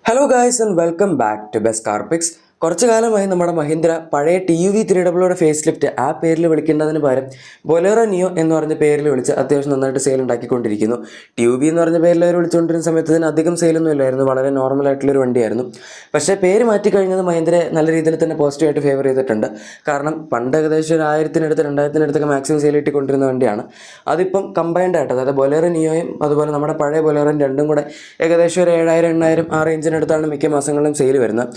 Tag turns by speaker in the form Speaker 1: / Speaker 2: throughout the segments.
Speaker 1: Hello guys and welcome back to best car pics. കുറച്ചു കാലമായി നമ്മുടെ മഹീന്ദ്ര പഴയ TUV 300 ഫേസ് ലിഫ്റ്റ് ആ പേരിൽ വിളിക്കേണ്ടതിന് പകരം ബൊലേറോ നിയോ എന്ന് പറഞ്ഞ പേരിൽ വിളിച്ച് അത്യാവശ്യം നന്നായിട്ട് സെയിൽ ഉണ്ടാക്കിക്കൊണ്ടിരിക്കുന്നു. TUV എന്ന് പറഞ്ഞ പേരിൽ അവർ വിളിച്ചുകൊണ്ടിരുന്ന സമയത്ത് ഇതിന് അധികം സെയിലൊന്നും ഇല്ലായിരുന്നു, വളരെ നോർമൽ ആയിട്ടുള്ളൊരു വണ്ടിയായിരുന്നു. പക്ഷേ പേര് മാറ്റി കഴിഞ്ഞത് മഹീന്ദ്ര നല്ല രീതിയിൽ തന്നെ പോസിറ്റീവായിട്ട് ഫേവർ ചെയ്തിട്ടുണ്ട്. കാരണം പണ്ട് ഏകദേശം ഒരു 1000-നടുത്ത് 2000-നടുത്തൊക്കെ മാക്സിമം സെയിൽ കിട്ടിക്കൊണ്ടിരുന്ന വണ്ടിയാണ്. അതിപ്പം കമ്പൈൻഡ് ആയിട്ട്, അതായത് ബൊലേറോ നിയോയും അതുപോലെ നമ്മുടെ പഴയ ബൊലേറോയും രണ്ടും കൂടെ ഏകദേശം ഒരു 7000-8000 ആ റേഞ്ചിനടുത്താണ് മിക്ക മാസങ്ങളിലും സെയിൽ വരുന്നത്.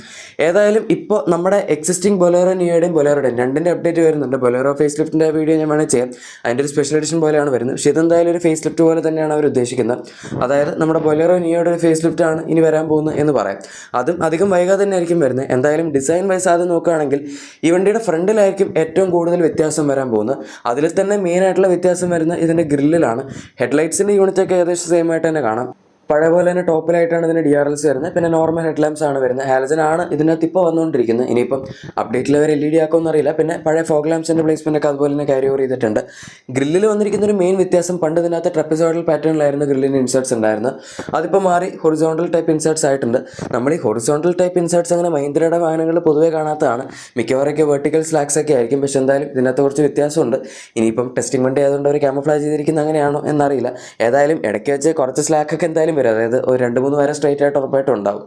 Speaker 1: ഏതായാലും ഇപ്പോൾ നമ്മുടെ എക്സിസ്റ്റിംഗ് ബൊലേറോ നിയോയുടെയും ബൊലേറോയുടെയും രണ്ടിൻ്റെ അപ്ഡേറ്റ് വരുന്നുണ്ട്. ബൊലേറോ ഫേസ് ലിഫ്റ്റിൻ്റെ വീഡിയോ ഞാൻ വേണമെങ്കിൽ ചെയ്യാം, അതിൻ്റെ ഒരു സ്പെഷ്യൽ എഡിഷൻ പോലെയാണ് വരുന്നത്. പക്ഷേ ഇതെന്തായാലും ഒരു ഫേസ് ലിഫ്റ്റ് പോലെ തന്നെയാണ് അവർ ഉദ്ദേശിക്കുന്നത്. അതായത് നമ്മുടെ ബൊലേറോ നിയോയുടെ ഒരു ഫേസ് ലിഫ്റ്റാണ് ഇനി വരാൻ പോകുന്നത് എന്ന് പറയാം. അതും അധികം വൈകാതെ തന്നെ ആയിരിക്കും വരുന്നത്. എന്തായാലും ഡിസൈൻ വൈസ് അത് നോക്കുകയാണെങ്കിൽ ഈ വണ്ടിയുടെ ഫ്രണ്ടിലായിരിക്കും ഏറ്റവും കൂടുതൽ വ്യത്യാസം വരാൻ പോകുന്നത്. അതിൽ തന്നെ മെയിനായിട്ടുള്ള വ്യത്യാസം വരുന്നത് ഇതിൻ്റെ ഗ്രില്ലിലാണ്. ഹെഡ്ലൈറ്റ്സിൻ്റെ യൂണിറ്റൊക്കെ ഏകദേശം സെയിം ആയിട്ട് തന്നെ കാണാം. പഴയ പോലെ തന്നെ ടോപ്പിലായിട്ടാണ് ഇതിന് DRLs വരുന്നത്. പിന്നെ നോർമൽ ഹെഡ് ലാംപ്സ് ആണ് വരുന്നത്. ഹാലജൻ ആണ് ഇതിനകത്ത് ഇപ്പോൾ വന്നുകൊണ്ടിരിക്കുന്നത്. ഇനിയിപ്പം അപ്ഡേറ്റിൽ അവർ LED ആക്കുമെന്ന് അറിയില്ല. പിന്നെ പഴയ ഫോഗ് ലാംപ്സിൻ്റെ പ്ലേസ്മെൻ്റ് ഒക്കെ അതുപോലെ തന്നെ ക്യാരി ഓവർ ചെയ്തിട്ടുണ്ട്. ഗ്രില്ലിൽ വന്നിരിക്കുന്ന ഒരു മെയിൻ വ്യത്യാസം, പണ്ട് ഇതിനകത്ത് ട്രപ്പസോയിഡൽ പാറ്റേണിലായിരുന്നു ഗ്രില്ലിന് ഇൻസേർട്സ് ഉണ്ടായിരുന്നത്. അതിപ്പോൾ മാറി ഹൊറിസോണ്ടൽ ടൈപ്പ് ഇൻസേർട്സ് ആയിട്ടുണ്ട്. നമ്മൾ ഈ ഹൊറിസോണ്ടൽ ടൈപ്പ് ഇൻസേർട്സ് അങ്ങനെ മഹീന്ദ്രയുടെ വാഹനങ്ങളിൽ പൊതുവേ കാണാത്തതാണ്. മിക്കവാറൊക്കെ വെർട്ടിക്കൽ സ്ലാക്സ് ഒക്കെ ആയിരിക്കും. പക്ഷേ എന്തായാലും ഇതിനകത്ത് കുറച്ച് വ്യത്യാസമുണ്ട്. ഇനിയിപ്പം ടെസ്റ്റിംഗ് വണ്ടി ആയതുകൊണ്ട് അവർ ക്യാമഫ്ലാജ് ചെയ്തിരിക്കുന്ന അങ്ങനെയാണോ എന്നറിയില്ല. ഏതായാലും ഇടയ്ക്ക് വെച്ച് കുറച്ച് സ്ലാക്കൊക്കെ എന്തായാലും വരും. അതായത് ഒരു 2-3 വരെ സ്ട്രൈറ്റ് ആയിട്ട് ഉറപ്പായിട്ടും ഉണ്ടാവും.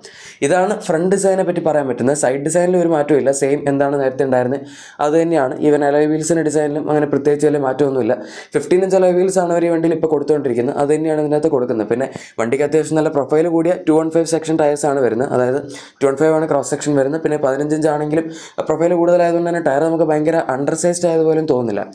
Speaker 1: ഇതാണ് ഫ്രണ്ട് ഡിസൈനെ പറ്റി പറയാൻ പറ്റുന്നത്. സൈഡ് ഡിസൈനിൽ ഒരു മാറ്റമില്ല, സെയിം എന്താണ് നേരത്തെ ഉണ്ടായിരുന്നത് അത് തന്നെയാണ്. ഈവൻ അലോയ് വീൽസിൻ്റെ ഡിസൈനിലും അങ്ങനെ പ്രത്യേകിച്ച് വലിയ മാറ്റമൊന്നുമില്ല. 15-inch അലോയ് വീൽസ് ആണ് അവർ ഈ വണ്ടിയിൽ ഇപ്പോൾ കൊടുത്തുകൊണ്ടിരിക്കുന്നത്. അത് തന്നെയാണ് ഇതിനകത്ത് കൊടുക്കുന്നത്. പിന്നെ വണ്ടിക്ക് അത്യാവശ്യം നല്ല പ്രൊഫൈൽ കൂടിയ 215 സെക്ഷൻ ടയേഴ്സ് ആണ് വരുന്നത്. അതായത് 215 ആണ് ക്രോസ് സെക്ഷൻ വരുന്നത്. പിന്നെ 15-inch ആണെങ്കിലും പ്രൊഫൈൽ കൂടുതലായതുകൊണ്ട് തന്നെ ടയർ നമുക്ക് ഭയങ്കര അണ്ടർസൈസ്ഡ് ആയതുപോലും തോന്നുന്നില്ല.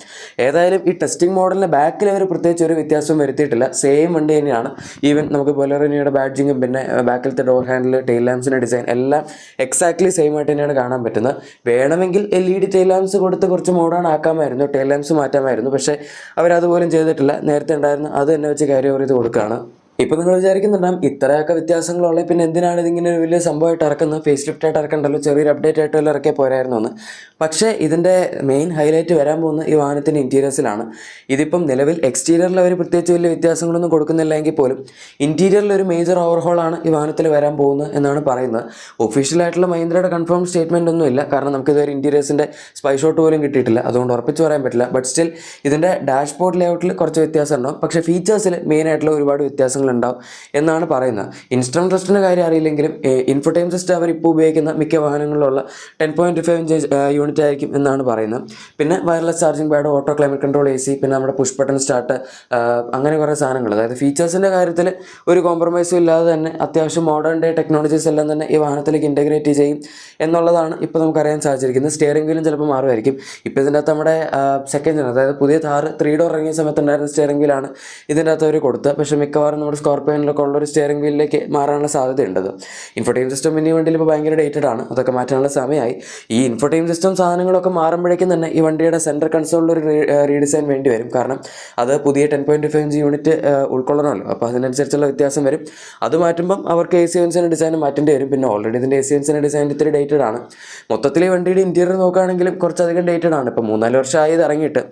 Speaker 1: ഏതായാലും ഈ ടെസ്റ്റിംഗ് മോഡലിൻ്റെ ബാക്കിൽ അവർ പ്രത്യേകിച്ച് ഒരു വ്യത്യാസവും വരുത്തിയിട്ടില്ല. സെയിം വണ്ടി തന്നെയാണ്. ഈവൻ നമുക്ക് ബൊലേറോയുടെ ബാഡ്ജിങ്ങും പിന്നെ ബാക്കിലത്തെ ഡോർ ഹാൻഡിൽ, ടെയിൽ ലാംപ്സിൻ്റെ ഡിസൈൻ എല്ലാം എക്സാക്ട്ലി സെയിം ആയിട്ട് തന്നെയാണ് കാണാൻ പറ്റുന്നത്. വേണമെങ്കിൽ LED ടെയിൽ ലാംപ്സ് കൊടുത്ത് കുറച്ച് മോഡേൺ ആക്കാമായിരുന്നു, ടെയിൽ ലാംപ്സ് മാറ്റാമായിരുന്നു. പക്ഷേ അവരതുപോലും ചെയ്തിട്ടില്ല. നേരത്തെ ഉണ്ടായിരുന്നു അത് തന്നെ വെച്ച് ക്യാരി ഓവർ ചെയ്ത് കൊടുക്കുകയാണ്. ഇപ്പോൾ നിങ്ങൾ വിചാരിക്കുന്നുണ്ടാകും ഇത്രയൊക്കെ വ്യത്യാസങ്ങളുള്ള പിന്നെ എന്തിനാണ് ഇതിങ്ങനെ ഒരു വലിയ സംഭവമായിട്ട് ഇറക്കുന്നത്, ഫേസ് ലിഫ്റ്റായിട്ട് ഇറക്കണ്ടല്ലോ, ചെറിയൊരു അപ്ഡേറ്റ് ആയിട്ട് വല്ല ഇറക്കിയാൽ പോരായിരുന്നു എന്ന്. പക്ഷേ ഇതിൻ്റെ മെയിൻ ഹൈലൈറ്റ് വരാൻ പോകുന്ന ഈ വാഹനത്തിൻ്റെ ഇൻറ്റീരിയേഴ്സിലാണ്. ഇതിപ്പം നിലവിൽ എക്സ്റ്റീരിയറിൽ അവർ പ്രത്യേകിച്ച് വലിയ വ്യത്യാസങ്ങളൊന്നും കൊടുക്കുന്നില്ല എങ്കിൽ പോലും ഇൻറ്റീരിയറിൽ ഒരു മേജർ ഓവർഹോളാണ് ഈ വാഹനത്തിൽ വരാൻ പോകുന്നത് എന്നാണ് പറയുന്നത്. ഒഫീഷ്യലായിട്ടുള്ള മഹീന്ദ്രയുടെ കൺഫേം സ്റ്റേറ്റ്മെൻ്റ് ഒന്നും ഇല്ല. കാരണം നമുക്കിതുവരെ ഇൻറ്റീരിയേഴ്സിൻ്റെ സ്പൈ ഷോട്ട് പോലും കിട്ടിയിട്ടില്ല. അതുകൊണ്ട് ഉറപ്പിച്ച് പറയാൻ പറ്റില്ല. ബട്ട് സ്റ്റിൽ ഇതിൻ്റെ ഡാഷ്ബോർഡ് ലേഔട്ടിൽ കുറച്ച് വ്യത്യാസം ഉണ്ടാവും. പക്ഷേ ഫീച്ചേഴ്സിൽ മെയിനായിട്ടുള്ള ഒരുപാട് വ്യത്യാസങ്ങൾ ഉണ്ടാവും എന്നാണ് പറയുന്നത്. ഇൻസ്ട്രുമെന്റ് ക്ലസ്റ്ററിൻ്റെ കാര്യം അറിയില്ലെങ്കിലും ഇൻഫോടൈം സിസ്റ്റം അവർ ഇപ്പോൾ ഉപയോഗിക്കുന്ന മിക്ക വാഹനങ്ങളിലുള്ള 10.25 ഇഞ്ച് യൂണിറ്റ് ആയിരിക്കും എന്നാണ് പറയുന്നത്. പിന്നെ wireless charging pad, auto climate control, AC, പിന്നെ നമ്മുടെ പുഷ് ബട്ടൺ സ്റ്റാർട്ട്, അങ്ങനെ കുറേ സാധനങ്ങൾ. അതായത് ഫീച്ചേഴ്സിൻ്റെ കാര്യത്തിൽ ഒരു കോംപ്രമൈസും ഇല്ലാതെ തന്നെ അത്യാവശ്യം മോഡേൺ ഡേ ടെക്നോളജീസ് എല്ലാം തന്നെ ഈ വാഹനത്തിലേക്ക് ഇൻറ്റഗ്രേറ്റ് ചെയ്യും എന്നുള്ളതാണ് ഇപ്പോൾ നമുക്കറിയാൻ സാധിച്ചിരിക്കുന്നത്. സ്റ്റിയറിംഗ് വീലും ചിലപ്പോൾ മാറുമായിരിക്കും. ഇപ്പോൾ ഇതിൻ്റെ അകത്ത് നമ്മുടെ സെക്കൻഡ് ജൻ, അതായത് പുതിയ Thar 3 ഡോർ ഇറങ്ങിയ സമയത്ത് ഉണ്ടായിരുന്ന സ്റ്റിയറിംഗ് വീലാണ് ഇതിൻ്റെ അകത്ത് അവർ കൊടുത്തത്. പക്ഷേ മിക്കവാറും നമ്മുടെ സ്കോർപ്പിയോനിലൊക്കെ ഉള്ളൊരു സ്റ്റിയറിംഗ് വീലിലേക്ക് മാറാനുള്ള സാധ്യതയുണ്ട്. ഇൻഫോടൈം സിസ്റ്റം ഇനി വണ്ടിയിൽ ഇപ്പോൾ ഭയങ്കര ഡേറ്റഡ് ആണ്. അതൊക്കെ മാറ്റാനുള്ള സമയമായി. ഈ ഇൻഫോടൈം സിസ്റ്റം സാധനങ്ങളൊക്കെ മാറുമ്പോഴേക്കും തന്നെ ഈ വണ്ടിയുടെ സെൻറ്റർ കൺസോളിലൊരു റീഡിസൈൻ വേണ്ടി വരും. കാരണം അത് പുതിയ 10.25 ഇഞ്ച് യൂണിറ്റ് ഉൾക്കൊള്ളണമല്ലോ. അപ്പോൾ അതിനനുസരിച്ചുള്ള വ്യത്യാസം വരും. അത് മാറ്റുമ്പം അവർക്ക് AC യൂണിറ്റ്സിൻ്റെ ഡിസൈൻ മാറ്റേണ്ടി വരും. പിന്നെ ഓൾറെഡി ഇതിൻ്റെ AC യൂണിറ്റ്സിൻ്റെ ഡിസൈൻ ഇത്തിരി ഡേറ്റഡ് ആണ്. മൊത്തത്തിൽ ഈ വണ്ടിയുടെ ഇൻറ്റീരിയർ നോക്കുകയാണെങ്കിലും കുറച്ചധികം ഡേറ്റഡ് ആണ്. ഇപ്പോൾ 3-4 വർഷമായി ഇത് ഇറങ്ങിയിട്ട്.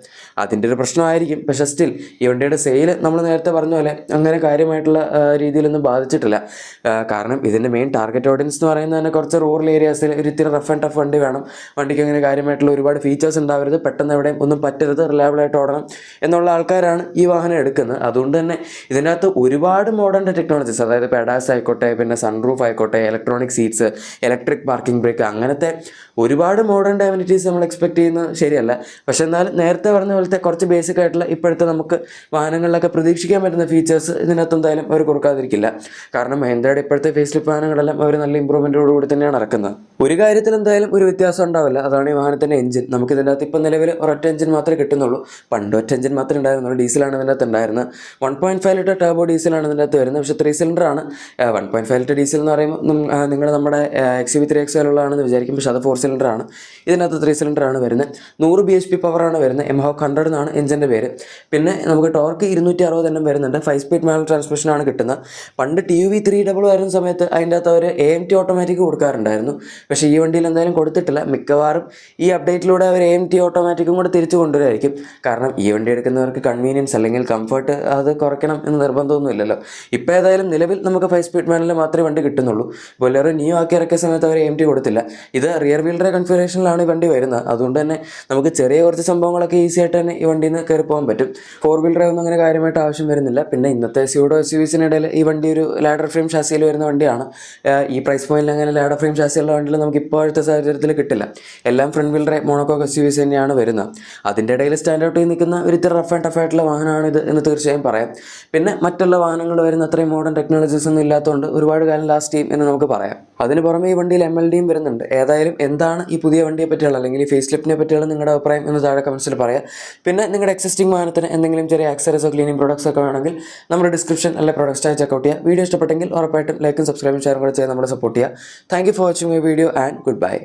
Speaker 1: അതിൻ്റെ ഒരു പ്രശ്നമായിരിക്കും. പക്ഷേ സ്റ്റിൽ ഈ വണ്ടിയുടെ സെയിൽ നമ്മൾ നേരത്തെ പറഞ്ഞ പോലെ അങ്ങനെ കാര്യമായിട്ടുള്ള രീതിയിലൊന്നും ബാധിച്ചിട്ടില്ല. കാരണം ഇതിൻ്റെ മെയിൻ ടാർഗറ്റ് ഓഡിയൻസ് എന്ന് പറയുന്നത് തന്നെ കുറച്ച് റൂറൽ ഏരിയാസിൽ ഒരു ഇത്തിരി റഫ് ആൻഡ് ടഫ് വണ്ടി വേണം, വണ്ടിക്ക് അങ്ങനെ കാര്യമായിട്ടുള്ള ഒരുപാട് ഫീച്ചേഴ്സ് ഉണ്ടാവരുത്, പെട്ടെന്ന് എവിടെയും ഒന്നും പറ്റരുത്, റിലയബിളായിട്ട് ഓടണം എന്നുള്ള ആൾക്കാരാണ് ഈ വാഹനം എടുക്കുന്നത്. അതുകൊണ്ട് തന്നെ ഇതിനകത്ത് ഒരുപാട് മോഡേൺ ടെക്നോളജീസ്, അതായത് പെഡാസ് ആയിക്കോട്ടെ, പിന്നെ സൺറൂഫ് ആയിക്കോട്ടെ, electronic seats, electric parking brake, അങ്ങനത്തെ ഒരുപാട് മോഡേൺ ഡെവനിറ്റീസ് നമ്മൾ എക്സ്പെക്ട് ചെയ്യുന്നത് ശരിയല്ല. പക്ഷേ എന്നാലും നേരത്തെ പറഞ്ഞ പോലത്തെ കുറച്ച് ബേസിക് ആയിട്ടുള്ള ഇപ്പോഴത്തെ നമുക്ക് വാഹനങ്ങളിലൊക്കെ പ്രതീക്ഷിക്കാൻ പറ്റുന്ന ഫീച്ചേഴ്സ് ഇതിനകത്ത് എന്തായാലും അവർ കൊടുക്കാതിരിക്കില്ല. കാരണം മഹീന്ദ്രയുടെ ഇപ്പോഴത്തെ ഫേസ് ലിഫ്റ്റ് വാഹനങ്ങളെല്ലാം അവർ നല്ല ഇമ്പ്രൂവ്മെൻറ്റോടുകൂടി തന്നെയാണ് ഇറക്കുന്നത്. ഒരു കാര്യത്തിൽ എന്തായാലും ഒരു വ്യത്യാസം ഉണ്ടാവില്ല. അതാണ് ഈ വാഹനത്തിൻ്റെ എഞ്ചിൻ. നമുക്ക് ഇതിൻ്റെ അകത്ത് ഇപ്പോൾ നിലവിൽ ഒരൊറ്റ എഞ്ചിൻ മാത്രമേ കിട്ടുന്നുള്ളൂ. പണ്ട് ഒറ്റ എഞ്ചിൻ മാത്രമേ ഉണ്ടായിരുന്നുള്ളൂ. ഡീസലാണ് ഇതിൻ്റെ അകത്ത് ഉണ്ടായിരുന്നത്. 1.5 ലിറ്റർ ടർബോ ഡീസലാണ് ഇതിൻ്റെ അകത്ത് വരുന്നത്. പക്ഷേ 3 സിലിണ്ടറാണ്. 1.5 ലിറ്റർ ഡീസൽ എന്ന് പറയുമ്പോൾ നിങ്ങൾ നമ്മുടെ XUV 3XL വിചാരിക്കും. പക്ഷേ അത് 4 സിലിണ്ടറാണ്. ഇതിനകത്ത് 3 സിലിണ്ടറാണ് വരുന്നത്. 100 bhp പവറാണ് വരുന്നത്. എംഹോക്ക് 100 എന്നാണ് എഞ്ചിൻ്റെ പേര്. പിന്നെ നമുക്ക് ടോർക്ക് 260 എണ്ണം വരുന്നുണ്ട്. 5 സ്പീഡ് മാനുവൽ ട്രാൻസ്മിഷൻ സസ്പെഷനാണ് കിട്ടുന്നത്. പണ്ട് TUV300 ആയിരുന്ന സമയത്ത് അതിൻ്റെ അകത്ത് അവർ AMT ഓട്ടോമാറ്റിക് കൊടുക്കാറുണ്ടായിരുന്നു. പക്ഷേ ഈ വണ്ടിയിൽ എന്തായാലും കൊടുത്തിട്ടില്ല. മിക്കവാറും ഈ അപ്ഡേറ്റിലൂടെ അവർ AMT ഓട്ടോമാറ്റിക്കും കൂടെ തിരിച്ചു കൊണ്ടുവരുമായിരിക്കും. കാരണം ഈ വണ്ടി എടുക്കുന്നവർക്ക് കൺവീനിയൻസ് അല്ലെങ്കിൽ കംഫർട്ട് അത് കുറയ്ക്കണം എന്ന് നിർബന്ധമൊന്നുമില്ലല്ലോ. ഇപ്പോൾ ഏതായാലും നിലവിൽ നമുക്ക് 5 സ്പീഡ് മാനുവൽ മാത്രമേ വണ്ടി കിട്ടുന്നുള്ളൂ. ബൊലേറോ നിയോ ആക്കി ഇറക്കിയ സമയത്ത് അവർ AMT കൊടുത്തില്ല. ഇത് റിയർ വീൽ ഡ്രൈവ് കൺഫിഗറേഷനിലാണ് ഈ വണ്ടി വരുന്നത്. അതുകൊണ്ട് തന്നെ നമുക്ക് ചെറിയ കുറച്ച് സംഭവങ്ങളൊക്കെ ഈസി ആയിട്ട് തന്നെ ഈ വണ്ടിയിൽ നിന്ന് കയറി പോകാൻ പറ്റും. 4 വീൽ ഡ്രൈവ് ഒന്നും അങ്ങനെ കാര്യമായിട്ട് ആവശ്യം വരുന്നില്ല. പിന്നെ ഇന്നത്തെ സ്യൂഡോ SUVസിനിടയിൽ ഈ വണ്ടി ഒരു ലാഡർ ഫ്രെയിം ഷാസിയിൽ വരുന്ന വണ്ടിയാണ്. ഈ പ്രൈസ് പോയിന്റിൽ അങ്ങനെ ലാഡർ ഫ്രെയിം ഷാസിയുള്ള വണ്ടികൾ നമുക്ക് ഇപ്പോഴത്തെ സാഹചര്യത്തിൽ കിട്ടില്ല. എല്ലാം front wheel drive monocoque SUVs തന്നെയാണ് വരുന്നത്. അതിൻ്റെ ഇടയിൽ സ്റ്റാൻഡ് ഔട്ട് ചെയ്ത് നിൽക്കുന്ന ഒരു ഇത്തിരി റഫ് ആൻഡ് ടഫ് ആയിട്ടുള്ള വാഹനമാണിത് എന്ന് തീർച്ചയായും പറയാം. പിന്നെ മറ്റുള്ള വാഹനങ്ങൾ വരുന്ന അത്രയും മോഡേൺ ടെക്നോളജീസ് ഒന്നും ഇല്ലാത്തതുകൊണ്ട് ഒരുപാട് കാലം ലാസ്റ്റ് ചെയ്യും എന്ന് നമുക്ക് പറയാം. അതിന് പുറമെ ഈ വണ്ടിയിൽ MLDയും വരുന്നുണ്ട്. ഏതായാലും എന്താണ് ഈ പുതിയ വണ്ടിയെ പറ്റിയുള്ള അല്ലെങ്കിൽ ഈ ഫേസ് ലിഫ്റ്റിനെ പറ്റിയുള്ള നിങ്ങളുടെ അഭിപ്രായം എന്ന് താഴെ കമൻസിൽ പറയാം. പിന്നെ നിങ്ങളുടെ എക്സിസ്റ്റിംഗ് വാഹനത്തിന് എന്തെങ്കിലും ചെറിയ ആക്സറീസോ ക്ലീനിങ് പ്രോഡക്ട്സ് ഒക്കെ വേണമെങ്കിൽ നമ്മുടെ ഡിസ്ക്രിപ്ഷൻ അല്ലെങ്കിൽ പ്രോഡക്റ്റ് ആയി ചെക്കൗട്ട് ചെയ്യുക. വീഡിയോ ഇഷ്ടപ്പെട്ടെങ്കിൽ ഉറപ്പായിട്ടും ലൈക്കും സബ്സ്ക്രൈബും ഷെയറും കൂടെ ചെയ്ത് നമ്മളെ സപ്പോർട്ട് ചെയ്യുക. Thank you for watching my video and good bye.